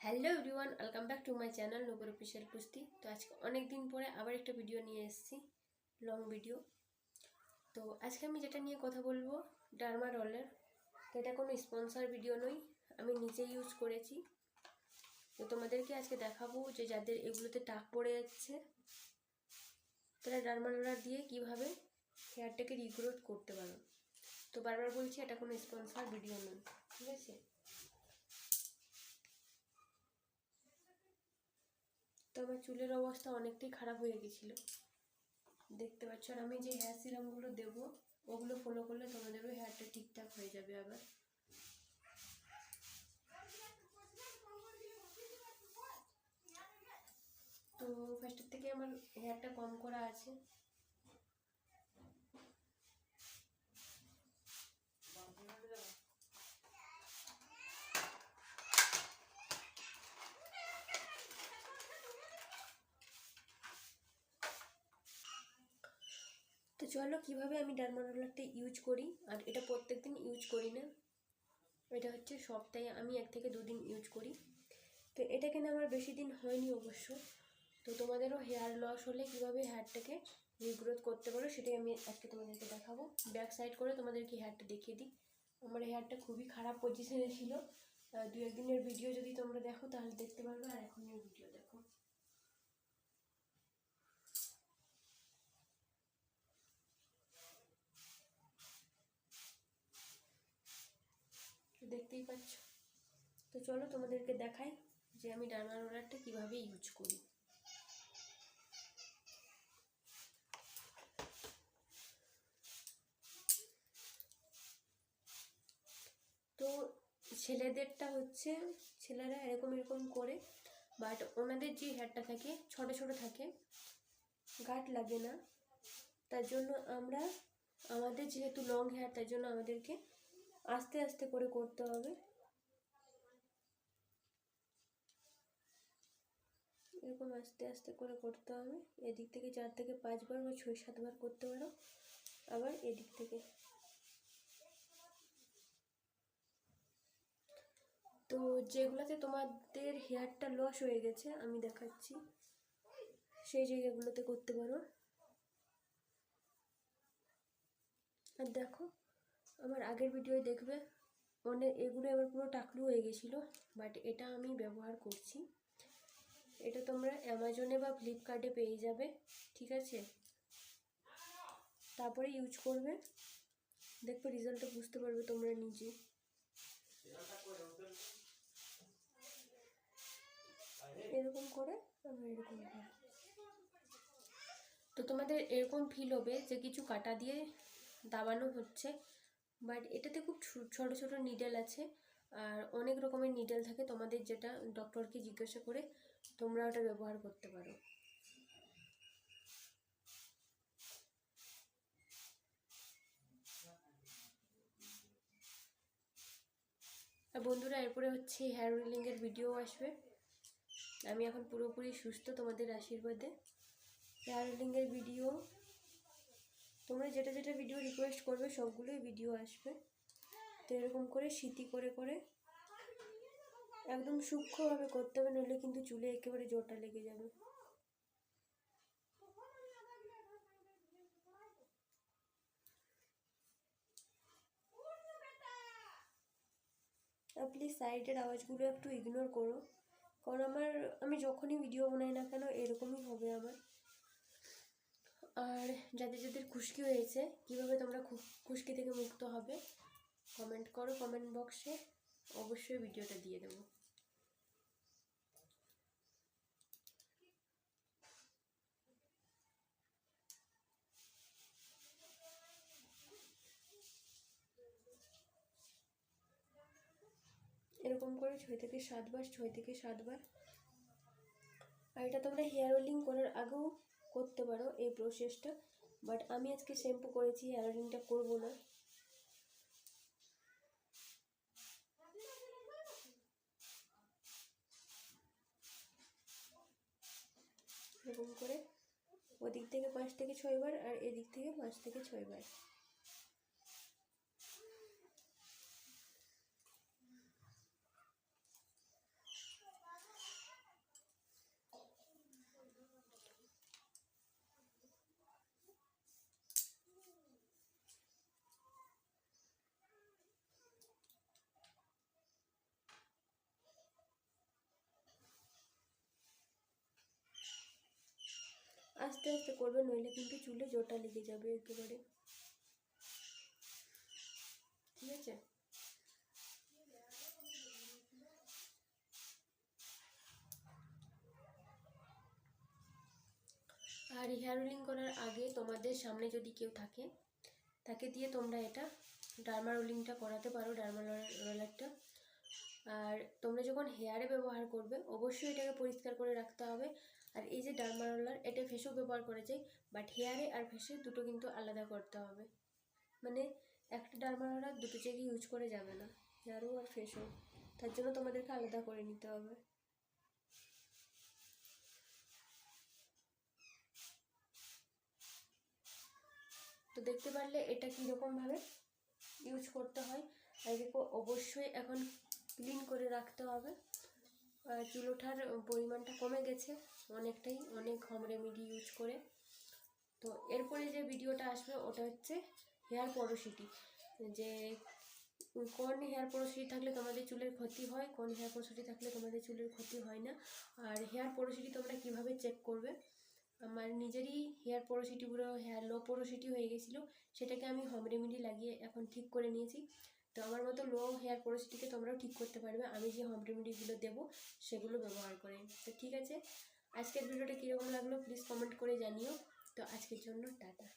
Hello everyone, welcome back to my channel Nupur official কুস্তি। তো আজকে অনেক দিন পরে আবার একটা ভিডিও নিয়ে এসেছি, লং ভিডিও। তো আজকে আমি যেটা নিয়ে কথা বলবো, ডার্মা রোলের। তো এটা কোনো স্পন্সর ভিডিও নয়, আমি নিজে ইউজ করেছি। তো তোমাদেরকে আজকে দেখাবো যে যাদের এগুলোতে টাক পড়ে যাচ্ছে তারা ডার্মা রোলার দিয়ে কীভাবে হেয়ারটাকে রিগ্রোথ করতে পারো। তো বারবার বলছি, এটা কোনো স্পন্সর ভিডিও নয়, ঠিক আছে? তো আমার চুলের অবস্থা অনেকটাই খারাপ হয়ে গেছিলো, দেখতে পাচ্ছ। আর আমি যে হেয়ার সিরামগুলো দেবো ওগুলো ফলো করলে তোমাদেরও হেয়ারটা ঠিকঠাক হয়ে যাবে আবার। তো ফার্স্টের থেকে আমার হেয়ারটা কম করা আছে। তো চলো কীভাবে আমি ডার্মা রোলারটা ইউজ করি। আর এটা প্রত্যেকদিন ইউজ করি না, এটা হচ্ছে সপ্তাহে আমি 1 থেকে 2 দিন ইউজ করি। তো এটা কিনা আমার বেশি দিন হয়নি অবশ্য। তো তোমাদেরও হেয়ার লস হলে কীভাবে হেয়ারটাকে রিগ্রোথ করতে পারো সেটাই আমি আজকে তোমাদেরকে দেখাবো। ব্যাক সাইড করে তোমাদেরকে হেয়ারটা দেখিয়ে দিই। আমার হেয়ারটা খুবই খারাপ পজিশনে ছিল। 2-1 দিনের ভিডিও যদি তোমরা দেখো তাহলে দেখতে পারবে, আর এখনের ভিডিও দেখো। দেখতেই পাচ্ছ। তো চলো তোমাদেরকে দেখাই যে আমি ডার্মা রোলারটা কীভাবে ইউজ করি। তো ছেলেদেরটা হচ্ছে, ছেলেরা এরকম এরকম করে, বাট ওনাদের যে হেয়ারটা থাকে ছোট ছোট থাকে, গাঁট লাগে না। তার জন্য আমরা, আমাদের যেহেতু লং হেয়ার, তার জন্য আমাদেরকে আস্তে আস্তে করে করতে হবে। এরকম আস্তে আস্তে করে করতে হবে। এদিক থেকে 4 থেকে 5 বার বা 6-7 বার করতে পারো। আবার এদিক থেকে। তো যেগুলোতে তোমাদের হেয়ারটা লস হয়ে গেছে আমি দেখাচ্ছি, সেই জায়গাগুলোতে করতে পারো। আর দেখো, আমার আগের ভিডিও দেখবে, এগুলো আমার পুরো টাকলু হয়ে গেছিলো, বাট এটা আমি ব্যবহার করছি। এটা তোমরা অ্যামাজনে বা ফ্লিপকার্টে পেয়ে যাবে, ঠিক আছে? তারপরে ইউজ করবে, দেখবে রেজাল্টটা বুঝতে পারবে তোমরা নিজে। এরকম করে আমরা এরকম করে, তো তোমাদের এরকম ফিল হবে যে কিছু কাটা দিয়ে দাবানো হচ্ছে, বাট এটাতে খুব ছোট ছোট নিডেল আছে। আর অনেক রকমের নিডেল থাকে, তোমাদের যেটা ডক্টরকে জিজ্ঞাসা করে তোমরা ওটা ব্যবহার করতে পারো। আর বন্ধুরা, এরপরে হচ্ছে হেয়ার অয়েলিংয়ের ভিডিও আসবে। আমি এখন পুরোপুরি সুস্থ তোমাদের আশীর্বাদে। হেয়ার অয়েলিংয়ের ভিডিও, তোমরা যেটা যেটা ভিডিও রিকোয়েস্ট করবে সবগুলোই ভিডিও আসবে। তো এরকম করে সিটি করে করে একদম সূক্ষ্মভাবে করতে হবে, নইলে কিন্তু চুলে একেবারে জোরটা লেগে যাবে। আর প্লিজ সাইডের আওয়াজগুলো একটু ইগনোর করো, কারণ আমি যখনই ভিডিও বানাই না কেন এরকমই হবে আমার। আর যাদের যাদের খুশকি হয়েছে, কীভাবে তোমরা খুশকি থেকে মুক্ত হবে কমেন্ট করো কমেন্ট বক্সে, অবশ্যই ভিডিওটা দিয়ে দেবো। এরকম করে 6 থেকে 7 বার, 6 থেকে 7 বার। আর এটা তোমরা হেয়ার অয়েলিং করার আগেও করতে পারো এই প্রসেসটা, বাট আমি আজকে শ্যাম্পু করেছি, হেয়ার অয়েলিংটা করবো না। এরকম করে ওদিক থেকে 5 থেকে 6 বার, আর এদিক থেকে 5 থেকে 6 বার। আস্তে আস্তে করবে, নইলে কিন্তু চুলে জোটা লেগে যাবে একেবারে। ঠিক আছে? আর হেয়ার রোলিং করার আগে তোমাদের সামনে যদি কেউ থাকে, তাকে দিয়ে তোমরা এটা ডার্মা রোলিংটা করাতে পারো, ডার্মা রোলারটা। আর তোমরা যখন হেয়ারে ব্যবহার করবে অবশ্যই এটাকে পরিষ্কার করে রাখতে হবে। আর এই যে ডার্মা রোলার, এটা ফেসেও ব্যবহার করা যায়, বাট হেয়ারে আর ফেসে দুটো কিন্তু আলাদা করতে হবে। মানে একটা ডার্মা রোলার দুটো জায়গায় ইউজ করে যাবে না, হেয়ারও আর ফেসও। তার জন্য তোমাদেরকে আলাদা করে নিতে হবে। তো দেখতে পারলে এটা কীরকমভাবে ইউজ করতে হয়। আর দেখো অবশ্যই এখন ক্লিন করে রাখতে হবে। চুল ওঠার পরিমাণটা কমে গেছে অনেকটাই, অনেক হোম রেমেডি ইউজ করে। তো এরপরে যে ভিডিওটা আসবে ওটা হচ্ছে হেয়ার পোরোসিটি, যে কোন হেয়ার পোরোসিটি থাকলে তোমাদের চুলের ক্ষতি হয়, কোন হেয়ার পোরোসিটি থাকলে তোমাদের চুলের ক্ষতি হয় না, আর হেয়ার পোরোসিটি তোমরা কিভাবে চেক করবে। আমার নিজেরই হেয়ার পোরোসিটিগুলো হেয়ার লো পোরোসিটি হয়ে গেছিলো, সেটাকে আমি হোম রেমেডি লাগিয়ে এখন ঠিক করে নিয়েছি। তো আমার মতো লো হেয়ার পোরোসিটিকে তোমরাও ঠিক করতে পারবে আমি যে হোম রেমেডিগুলো দেবো সেগুলো ব্যবহার করে। তো ঠিক আছে, আজকের ভিডিওটা কীরকম লাগলো প্লিজ কমেন্ট করে জানিও। তো আজকের জন্য টাটা।